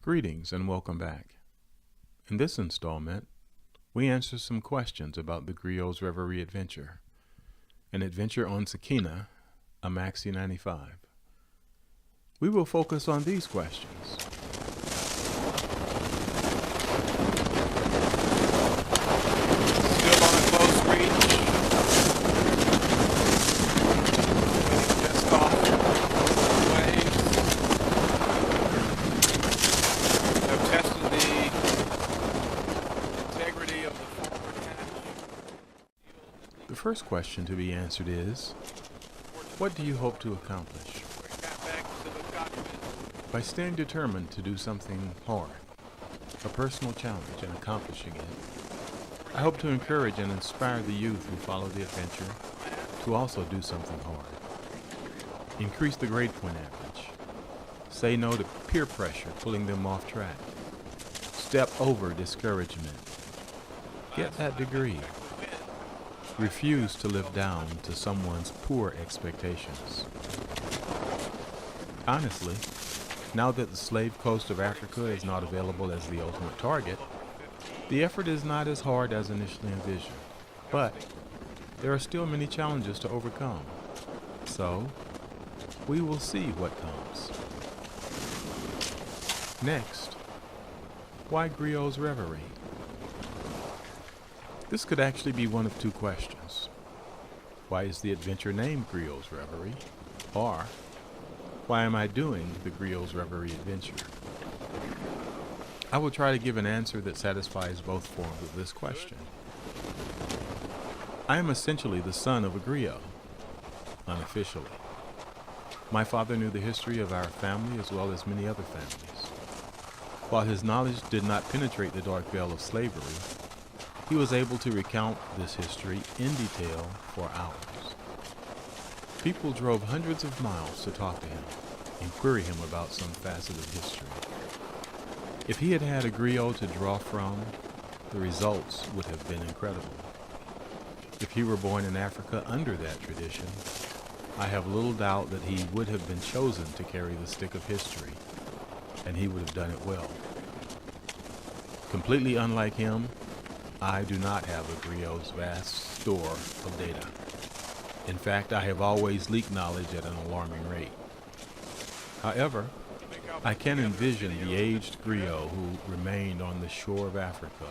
Greetings and welcome back. In this installment, we answer some questions about the Griot's Reverie adventure, an adventure on Sakina, a Maxi 95. We will focus on these questions. Still on a close reach. Just off the waves. I've tested the integrity of the forward hatch. The first question to be answered is, what do you hope to accomplish? By staying determined to do something hard, a personal challenge, and accomplishing it, I hope to encourage and inspire the youth who follow the adventure to also do something hard. Increase the grade point average. Say no to peer pressure pulling them off track. Step over discouragement. Get that degree. Refuse to live down to someone's poor expectations. Honestly, now that the slave coast of Africa is not available as the ultimate target, the effort is not as hard as initially envisioned, but there are still many challenges to overcome. So, we will see what comes. Next, why Griot's Reverie? This could actually be one of two questions. Why is the adventure named Griot's Reverie? Or, why am I doing the Griot's Reverie adventure? I will try to give an answer that satisfies both forms of this question. I am essentially the son of a griot, unofficially. My father knew the history of our family as well as many other families. While his knowledge did not penetrate the dark veil of slavery, he was able to recount this history in detail for hours. People drove hundreds of miles to talk to him and query him about some facet of history. If he had had a griot to draw from, the results would have been incredible. If he were born in Africa under that tradition, I have little doubt that he would have been chosen to carry the stick of history, and he would have done it well. Completely unlike him, I do not have a griot's vast store of data. In fact, I have always leaked knowledge at an alarming rate. However, I can envision the aged griot who remained on the shore of Africa,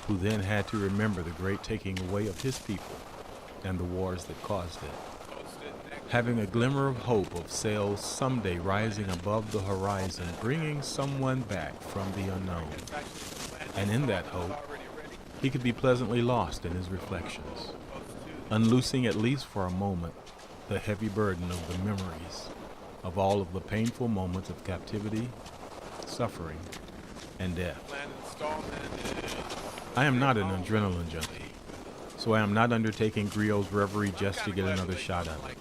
who then had to remember the great taking away of his people and the wars that caused it. Having a glimmer of hope of sails someday rising above the horizon, bringing someone back from the unknown. And in that hope, he could be pleasantly lost in his reflections, unloosing at least for a moment the heavy burden of the memories of all of the painful moments of captivity, suffering, and death. I am not an adrenaline junkie, so I am not undertaking Griot's Reverie just to get another shot at it.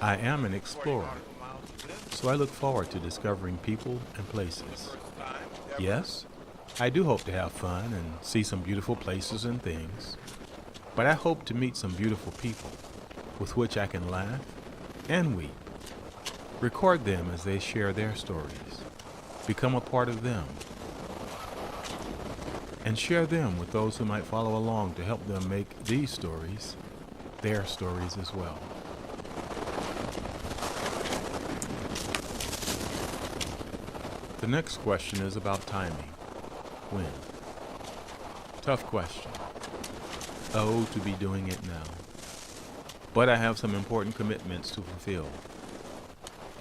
I am an explorer, so I look forward to discovering people and places. Yes, I do hope to have fun and see some beautiful places and things, but I hope to meet some beautiful people with which I can laugh and weep. Record them as they share their stories, become a part of them, and share them with those who might follow along to help them make these stories their stories as well. The next question is about timing. When? Tough question. Oh, to be doing it now. But I have some important commitments to fulfill.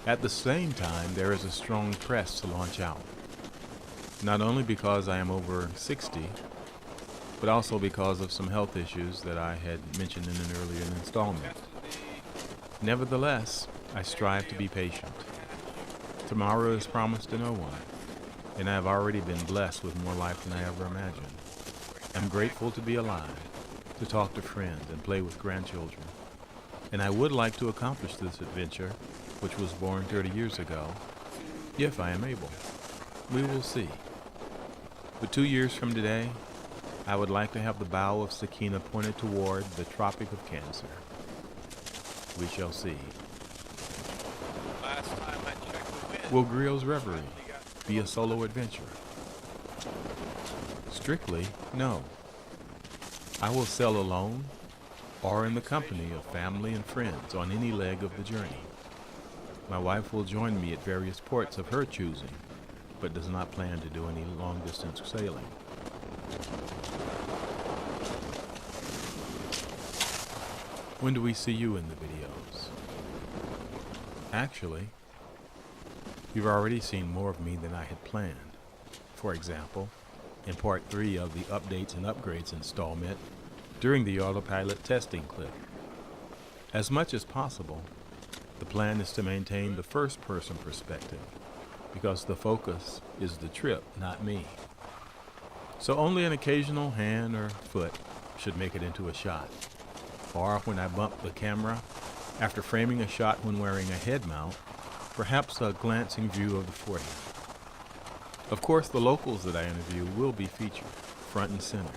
At the same time, there is a strong press to launch out. Not only because I am over 60, but also because of some health issues that I had mentioned in an earlier installment. Nevertheless, I strive to be patient. Tomorrow is promised to no one, and I have already been blessed with more life than I ever imagined. I'm grateful to be alive, to talk to friends and play with grandchildren. And I would like to accomplish this adventure, which was born 30 years ago, if I am able. We will see. But 2 years from today, I would like to have the bow of Sakina pointed toward the Tropic of Cancer. We shall see. Will Griot's Reverie be a solo adventure? Strictly, no. I will sail alone or in the company of family and friends on any leg of the journey. My wife will join me at various ports of her choosing, but does not plan to do any long-distance sailing. When do we see you in the videos? Actually, you've already seen more of me than I had planned. For example, in part 3 of the Updates and Upgrades installment, during the autopilot testing clip. As much as possible, the plan is to maintain the first-person perspective, because the focus is the trip, not me. So only an occasional hand or foot should make it into a shot. Or when I bump the camera, after framing a shot when wearing a head mount, perhaps a glancing view of the forehead. Of course, the locals that I interview will be featured, front and center,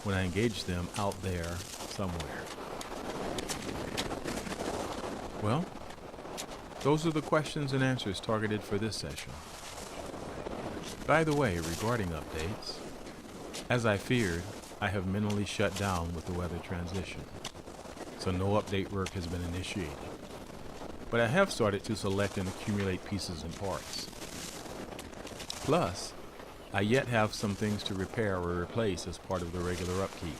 when I engage them out there somewhere. Well, those are the questions and answers targeted for this session. By the way, regarding updates, as I feared, I have mentally shut down with the weather transition, so no update work has been initiated. But I have started to select and accumulate pieces and parts. Plus, I yet have some things to repair or replace as part of the regular upkeep,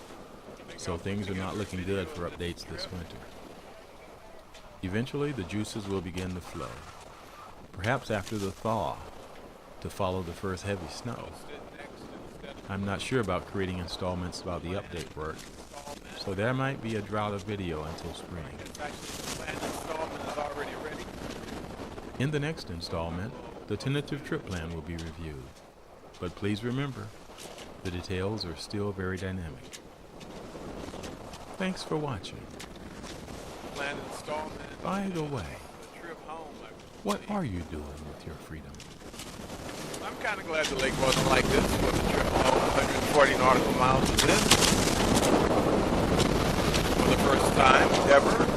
so things are not looking good for updates this winter. Eventually, the juices will begin to flow, perhaps after the thaw, to follow the first heavy snow. I'm not sure about creating installments about the update work, so there might be a drought of video until spring. In the next installment, the tentative trip plan will be reviewed, but please remember, the details are still very dynamic. Thanks for watching. By the way, what are you doing with your freedom? I'm kind of glad the lake wasn't like this for the trip home. 140 nautical miles of this for the first time ever.